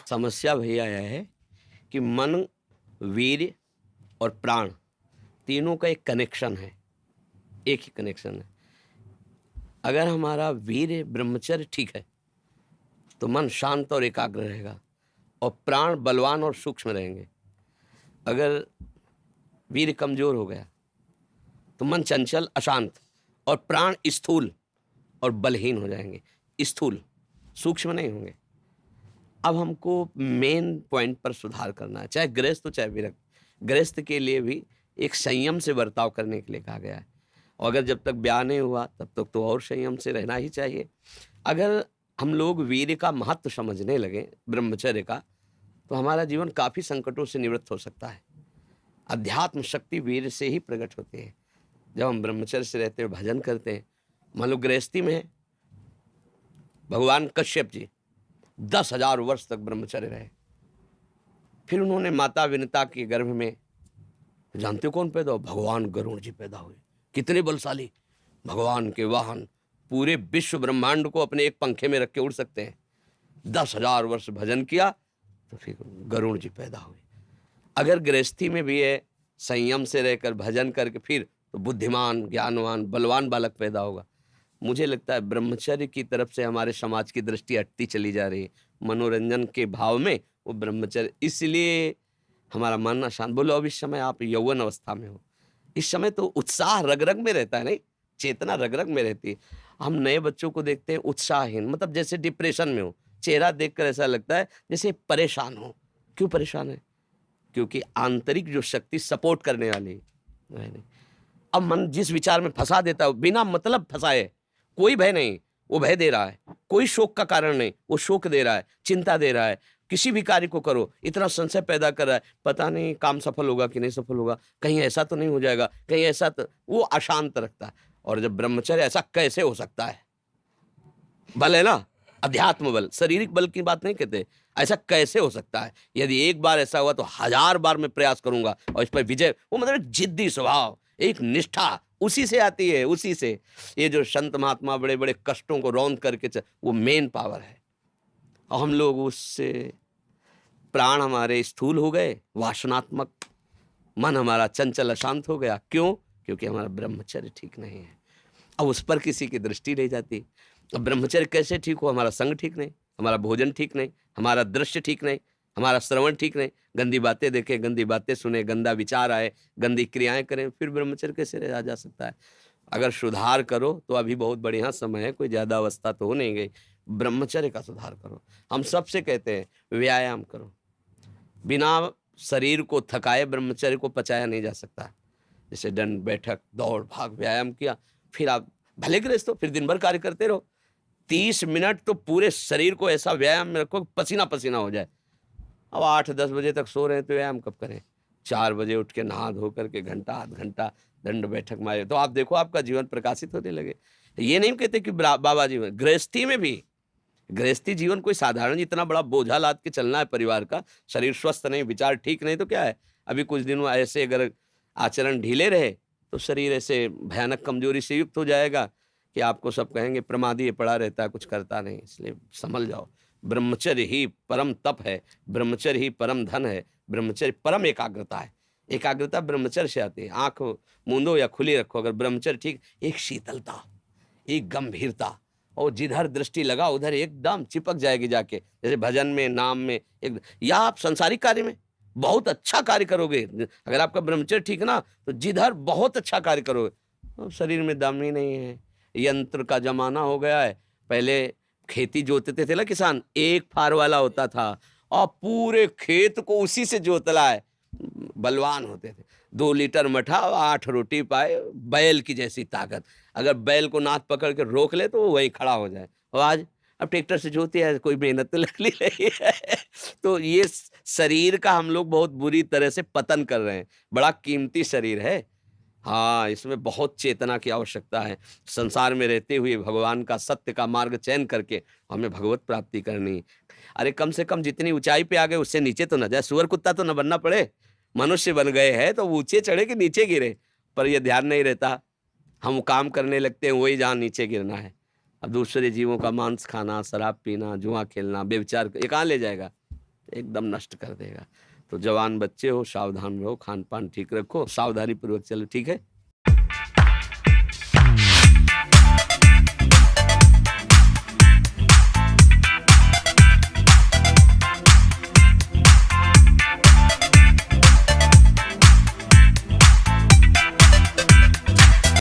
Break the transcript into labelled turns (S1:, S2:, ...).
S1: समस्या भैया यह है कि मन, वीर्य और प्राण तीनों का एक कनेक्शन है, एक ही कनेक्शन है। अगर हमारा वीर्य ब्रह्मचर्य ठीक है तो मन शांत और एकाग्र रहेगा और प्राण बलवान और सूक्ष्म रहेंगे। अगर वीर्य कमजोर हो गया तो मन चंचल अशांत और प्राण स्थूल और बलहीन हो जाएंगे, स्थूल, सूक्ष्म नहीं होंगे। अब हमको मेन पॉइंट पर सुधार करना है, चाहे गृहस्थ हो चाहे विरक्त। गृहस्थ के लिए भी एक संयम से बर्ताव करने के लिए कहा गया है, और अगर जब तक ब्याह नहीं हुआ तब तक तो और संयम से रहना ही चाहिए। अगर हम लोग वीर्य का महत्व समझने लगे, ब्रह्मचर्य का, तो हमारा जीवन काफ़ी संकटों से निवृत्त हो सकता है। अध्यात्म शक्ति वीर्य से ही प्रकट होती है। जब हम ब्रह्मचर्य से रहते हैं, भजन करते हैं, मान लो गृहस्थी में है, भगवान कश्यप जी 10,000 वर्ष तक ब्रह्मचर्य रहे। फिर उन्होंने माता विनता के गर्भ में, जानते हो कौन पैदा हुआ? भगवान गरुड़ जी पैदा हुए। कितने बलशाली, भगवान के वाहन, पूरे विश्व ब्रह्मांड को अपने एक पंखे में रख के उड़ सकते हैं। 10,000 वर्ष भजन किया तो फिर गरुड़ जी पैदा हुए। अगर गृहस्थी में भी है, संयम से रहकर भजन करके, फिर तो बुद्धिमान, ज्ञानवान, बलवान बालक पैदा होगा। मुझे लगता है ब्रह्मचर्य की तरफ से हमारे समाज की दृष्टि हटती चली जा रही है। मनोरंजन के भाव में वो ब्रह्मचर्य, इसलिए हमारा मन अशांत। बोलो अब इस समय आप यौवन अवस्था में हो, इस समय तो उत्साह रग रग में रहता है, नहीं, चेतना रग रग में रहती है। हम नए बच्चों को देखते हैं उत्साहहीन, मतलब जैसे डिप्रेशन में हो, चेहरा देखकर ऐसा लगता है जैसे परेशान हो। क्यों परेशान है? क्योंकि आंतरिक जो शक्ति सपोर्ट करने वाली है नहीं। अब मन जिस विचार में फंसा देता है, बिना मतलब फंसाए, कोई भय नहीं, वो भय दे रहा है। कोई शोक का कारण नहीं, वो शोक दे रहा है, चिंता दे रहा है। किसी भी कार्य को करो, इतना संशय पैदा कर रहा है, पता नहीं काम सफल होगा कि नहीं सफल होगा, कहीं ऐसा तो नहीं हो जाएगा, कहीं ऐसा तो, वो अशांत रखता है। और जब ब्रह्मचर्य, ऐसा कैसे हो सकता है? बल है ना, अध्यात्म बल, शारीरिक बल की बात नहीं कहते। ऐसा कैसे हो सकता है? यदि एक बार ऐसा हुआ तो 1000 बार मैं प्रयास करूंगा और इस पर विजय। वो मतलब जिद्दी स्वभाव, एक निष्ठा, उसी से आती है, उसी से। ये जो संत महात्मा बड़े बड़े कष्टों को रौंद करके वो मेन पावर है। और हम लोग उससे, प्राण हमारे स्थूल हो गए, वासनात्मक, मन हमारा चंचल अशांत हो गया। क्यों? क्योंकि हमारा ब्रह्मचर्य ठीक नहीं है। अब उस पर किसी की दृष्टि नहीं जाती। अब ब्रह्मचर्य कैसे ठीक हो? हमारा संग ठीक नहीं, हमारा भोजन ठीक नहीं, हमारा दृश्य ठीक नहीं, हमारा श्रवण ठीक नहीं, गंदी बातें देखें, गंदी बातें सुने, गंदा विचार आए, गंदी क्रियाएं करें, फिर ब्रह्मचर्य कैसे रहा जा सकता है? अगर सुधार करो तो अभी बहुत बढ़िया समय है, कोई ज़्यादा अवस्था तो हो नहीं गई। ब्रह्मचर्य का सुधार करो। हम सबसे कहते हैं व्यायाम करो। बिना शरीर को थकाए ब्रह्मचर्य को पचाया नहीं जा सकता। जैसे दंड बैठक, दौड़ भाग, व्यायाम किया, फिर आप भले गृहस्थ हो, फिर दिन भर कार्य करते रहो। 30 मिनट तो पूरे शरीर को ऐसा व्यायाम में रखो, पसीना पसीना हो जाए। अब 8-10 बजे तक सो रहे हैं तो व्यायाम कब करें? 4 बजे उठ के नहा धो करके घंटा आध घंटा दंड बैठक मारे, तो आप देखो आपका जीवन प्रकाशित होने लगे। ये नहीं कहते कि बाबा जीवन, गृहस्थी में भी, गृहस्थी जीवन कोई साधारण इतना बड़ा बोझा लाद के चलना है परिवार का, शरीर स्वस्थ नहीं, विचार ठीक नहीं, तो क्या है? अभी कुछ दिनों ऐसे अगर आचरण ढीले रहे तो शरीर ऐसे भयानक कमजोरी से युक्त हो जाएगा कि आपको सब कहेंगे प्रमादी ये पड़ा रहता है, कुछ करता नहीं। इसलिए संभल जाओ। ब्रह्मचर्य ही परम तप है, ब्रह्मचर्य ही परम धन है, ब्रह्मचर्य परम एकाग्रता है। एकाग्रता ब्रह्मचर्य से आती है। आंख मूंदो या खुली रखो, अगर ब्रह्मचर्य ठीक, एक शीतलता, एक गंभीरता, और जिधर दृष्टि लगा उधर एकदम चिपक जाएगी जाके। जैसे भजन में, नाम में, एक, या आप संसारिक कार्य में बहुत अच्छा कार्य करोगे। अगर आपका ब्रह्मचर्य ठीक ना तो जिधर बहुत अच्छा कार्य करोगे। तो शरीर में दम ही नहीं है, यंत्र का जमाना हो गया है। पहले खेती जोतते थे ना किसान, एक फार वाला होता था और पूरे खेत को उसी से जोतला है, बलवान होते थे। 2 लीटर मठा और 8 रोटी पाए, बैल की जैसी ताकत। अगर बैल को नाथ पकड़ के रोक ले तो वो वहीं खड़ा हो जाए। और आज अब ट्रैक्टर से जोते हैं, कोई मेहनत तो लग रही है। तो ये शरीर का हम लोग बहुत बुरी तरह से पतन कर रहे हैं। बड़ा कीमती शरीर है, हाँ, इसमें बहुत चेतना की आवश्यकता है। संसार में रहते हुए भगवान का, सत्य का मार्ग चयन करके हमें भगवत प्राप्ति करनी। अरे कम से कम जितनी ऊंचाई पे आ गए उससे नीचे तो न जाए, सुअर कुत्ता तो न बनना पड़े। मनुष्य बन गए हैं तो ऊंचे चढ़े कि नीचे गिरे, पर यह ध्यान नहीं रहता। हम काम करने लगते हैं वही जहाँ नीचे गिरना है। अब दूसरे जीवों का मांस खाना, शराब पीना, जुआ खेलना, व्यभिचार, ये कहाँ ले जाएगा? एकदम नष्ट कर देगा। तो जवान बच्चे हो, सावधान रहो, खान पान ठीक रखो, सावधानी पूर्वक चलो, ठीक है।